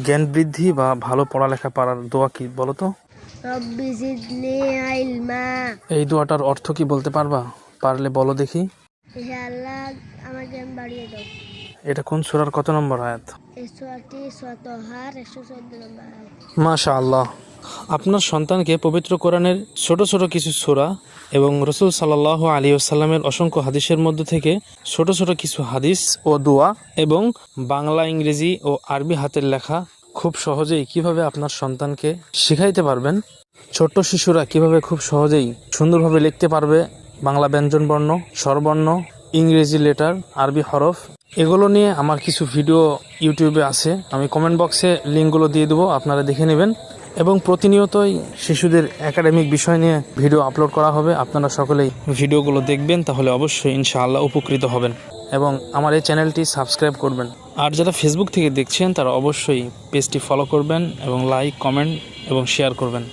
জ্ঞান বৃদ্ধি বা ভালো পড়ালেখা পারার দোয়া কি বলো তো? রব্বি জিদনি ইলমা। এই দোয়াটার অর্থ কি বলতে পারবা? পারলে বলো দেখি। হে আল্লাহ, আমার জ্ঞান বাড়িয়ে দাও। এটা কোন সূরার কত নম্বর আয়াত? এই সূরাটি সূরা তাহার 114 নম্বর আয়াত। মাশাআল্লাহ। আপনার সন্তানকে পবিত্র কোরআনের ছোট ছোট কিছু সূরা এবং রসুল সাল্লাল্লাহু আলাইহি ওয়াসাল্লামের অসংখ্য হাদিসের মধ্য থেকে ছোট ছোট কিছু হাদিস ও দোয়া এবং বাংলা, ইংরেজি ও আরবি হাতের লেখা খুব সহজেই কিভাবে আপনার সন্তানকে শিখাইতে পারবেন, ছোট্ট শিশুরা কিভাবে খুব সহজেই সুন্দরভাবে লিখতে পারবে বাংলা ব্যঞ্জনবর্ণ, স্বরবর্ণ, ইংরেজি লেটার, আরবি হরফ, এগুলো নিয়ে আমার কিছু ভিডিও ইউটিউবে আছে। আমি কমেন্ট বক্সে লিঙ্কগুলো দিয়ে দেবো, আপনারা দেখে নেবেন। এবং প্রতিনিয়তই শিশুদের একাডেমিক বিষয় নিয়ে ভিডিও আপলোড করা হবে। আপনারা সকলেই ভিডিওগুলো দেখবেন, তাহলে অবশ্যই ইনশাআল্লাহ উপকৃত হবেন এবং আমার এই চ্যানেলটি সাবস্ক্রাইব করবেন। আর যারা ফেসবুক থেকে দেখছেন তারা অবশ্যই পেজটি ফলো করবেন এবং লাইক, কমেন্ট এবং শেয়ার করবেন।